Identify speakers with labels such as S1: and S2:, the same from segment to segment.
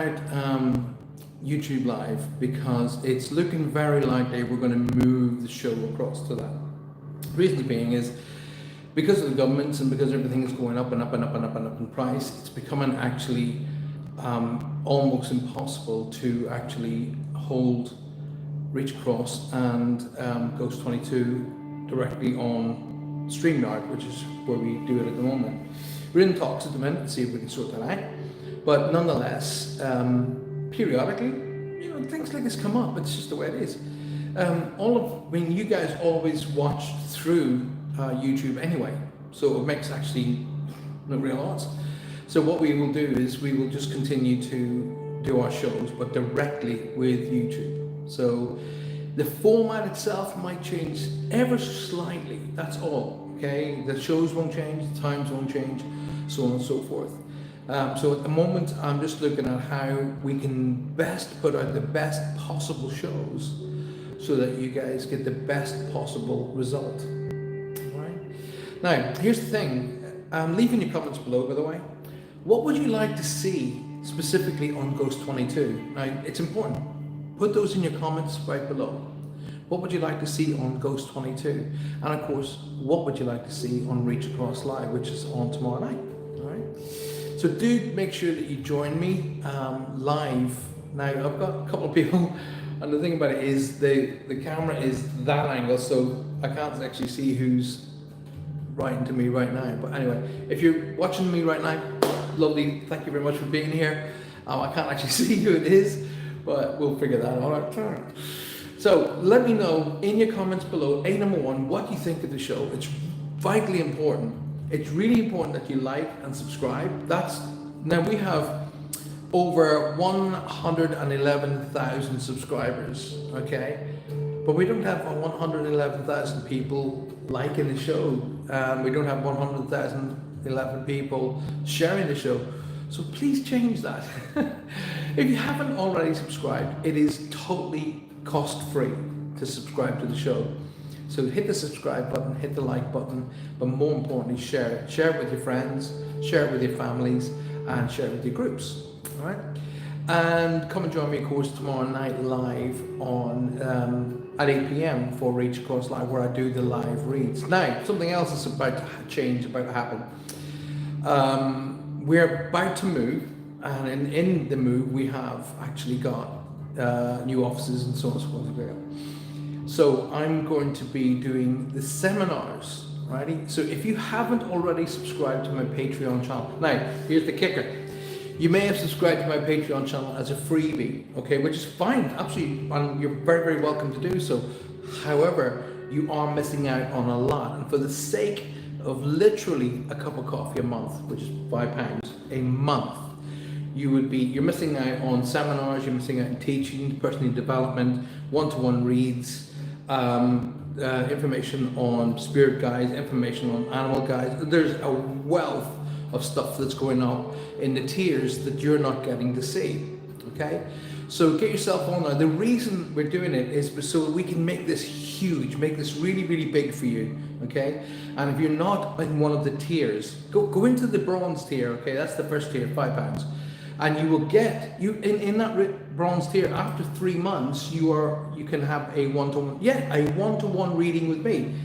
S1: about YouTube Live because it's looking very likely we're going to move the show across to that. Reason being is because of the governments and because everything is going up and up and up and up and up in price, it's becoming actually almost impossible to actually hold Reach Across and Ghost 22 directly on StreamYard, which is where we do it at the moment. We're in talks at the minute to see if we can sort that out, but nonetheless, periodically, things like this come up. It's just the way it is. You guys always watch through YouTube anyway, so it makes actually no real odds. So what we will do is we will just continue to do our shows, but directly with YouTube. So the format itself might change ever so slightly, that's all, okay? The shows won't change, the times won't change, so on and so forth. So at the moment, I'm just looking at how we can best put out the best possible shows so that you guys get the best possible result. All right? Now, here's the thing. Leave in your comments below, by the way. What would you like to see specifically on Ghost 22? Now, it's important. Put those in your comments right below. What would you like to see on Ghost 22? And of course, what would you like to see on Reach Across Live, which is on tomorrow night? All right. So do make sure that you join me live. Now, I've got a couple of people, and the thing about it is the camera is that angle, so I can't actually see who's writing to me right now. But anyway, if you're watching me right now, lovely, thank you very much for being here. I can't actually see who it is, but we'll figure that out. So let me know in your comments below, number one, what you think of the show. It's vitally important. It's really important that you like and subscribe. Now we have over 111,000 subscribers, okay? But we don't have 111,000 people liking the show. We don't have 111 people sharing the show. So please change that. If you haven't already subscribed, it is totally cost-free to subscribe to the show. So hit the subscribe button, hit the like button, but more importantly, share it. Share it with your friends, share it with your families, and share it with your groups. All right? And come and join me, of course, tomorrow night live on at 8 p.m. for Reach Across Live, where I do the live reads. Now, something else is about to change, about to happen. We're about to move, and in the move, we have actually got new offices and so on and so forth. So I'm going to be doing the seminars, righty? So if you haven't already subscribed to my Patreon channel, now here's the kicker. You may have subscribed to my Patreon channel as a freebie, okay, which is fine, absolutely, and you're very, very welcome to do so. However, you are missing out on a lot, and for the sake of literally a cup of coffee a month, which is £5 a month, you're missing out on seminars, you're missing out on teaching, personal development, one-to-one reads, information on spirit guides, information on animal guides. There's a wealth of stuff that's going on in the tiers that you're not getting to see, okay? So get yourself on there. The reason we're doing it is so we can make this huge, make this really, really big for you, okay? And if you're not in one of the tiers, go into the bronze tier, okay? That's the first tier, £5. And you will get, in that bronze tier, after 3 months, you can have a one-to-one reading with me.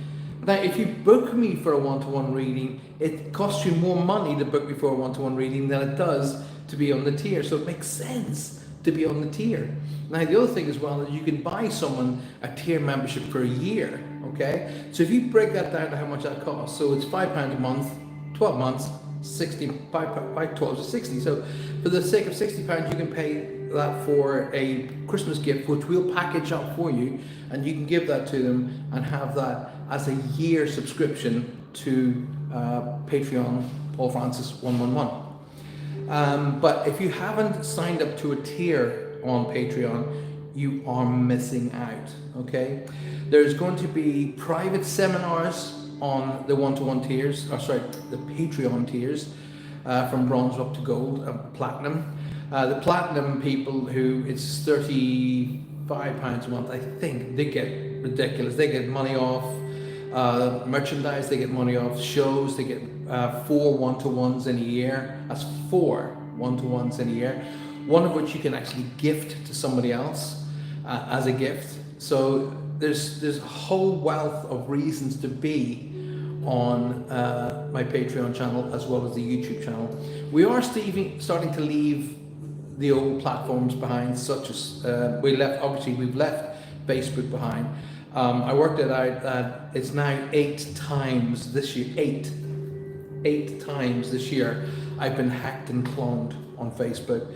S1: Now, if you book me for a one-to-one reading, it costs you more money to book me for a one-to-one reading than it does to be on the tier. So it makes sense to be on the tier. Now, the other thing as well is you can buy someone a tier membership for a year, okay? So if you break that down to how much that costs, so it's £5 a month, 12 months, 60 by 12 is 60. So for the sake of £60, you can pay that for a Christmas gift, which we'll package up for you, and you can give that to them and have that as a year subscription to Patreon, Paul Francis 111. But if you haven't signed up to a tier on Patreon, you are missing out, okay? There's going to be private seminars on the one-to-one tiers, the Patreon tiers, from bronze up to gold, platinum. The platinum people who it's £35 a month, I think, they get ridiculous. They get money off merchandise, they get money off shows, they get 4 one-to-ones in a year. That's 4 one-to-ones in a year. one of which you can actually gift to somebody else as a gift. So there's a whole wealth of reasons to be on my Patreon channel as well as the YouTube channel. We are starting to leave the old platforms behind, such as we've left Facebook behind. I worked it out that it's now 8 times this year, 8 times this year I've been hacked and cloned on Facebook.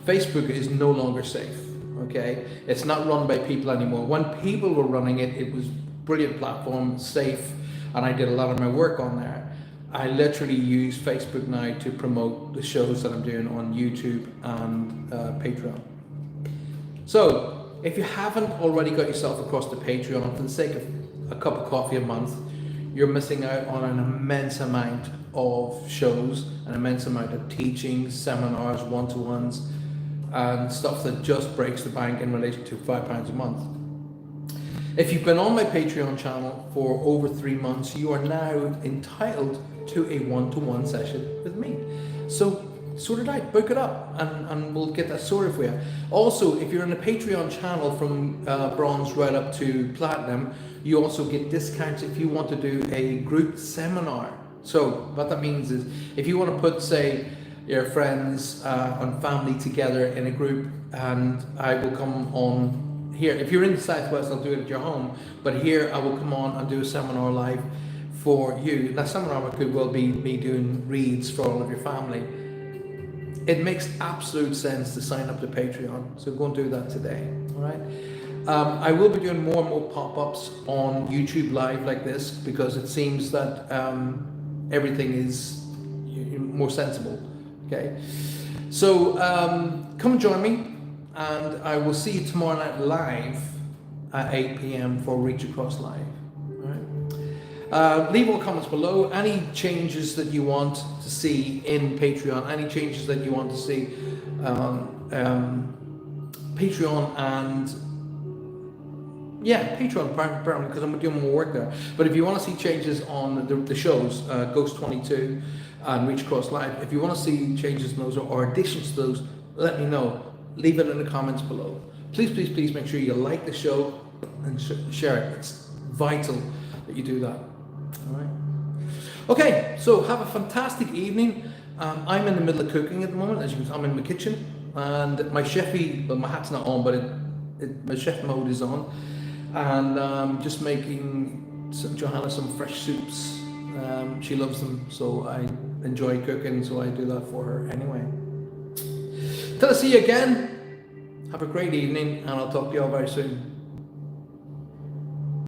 S1: Facebook is no longer safe, okay? It's not run by people anymore. When people were running it, it was brilliant platform, safe, and I did a lot of my work on there. I literally use Facebook now to promote the shows that I'm doing on YouTube and Patreon. So, if you haven't already got yourself across to Patreon, for the sake of a cup of coffee a month, you're missing out on an immense amount of shows, an immense amount of teachings, seminars, one-to-ones, and stuff that just breaks the bank in relation to £5 a month. If you've been on my Patreon channel for over 3 months, you are now entitled to a one-to-one session with me. So sort it out, book it up, and we'll get that sorted for you. Also, if you're in the Patreon channel from bronze right up to platinum, you also get discounts if you want to do a group seminar. So what that means is, if you want to put, say, your friends and family together in a group, and I will come on here. If you're in the Southwest, I'll do it at your home, but here I will come on and do a seminar live for you. That seminar could well be me doing reads for all of your family. It makes absolute sense to sign up to Patreon, so go and do that today, all right? I will be doing more and more pop-ups on YouTube Live like this, because it seems that everything is more sensible, okay? So come and join me, and I will see you tomorrow night live at 8 p.m. for Reach Across Live. Leave all comments below. Any changes that you want to see in Patreon, any changes that you want to see Patreon, and Patreon apparently, because I'm doing more work there. But if you want to see changes on the shows, Ghost 22 and Reach Across Live, if you want to see changes in those or additions to those, let me know. Leave it in the comments below. Please, please, please make sure you like the show and share it. It's vital that you do that. All right. Okay, so have a fantastic evening. I'm in the middle of cooking at the moment. As you can see, I'm in my kitchen, and my chefy, well, my hat's not on, but my chef mode is on, and just making Johanna some fresh soups. She loves them, so I enjoy cooking, so I do that for her anyway. Till I see you again, have a great evening, and I'll talk to you all very soon.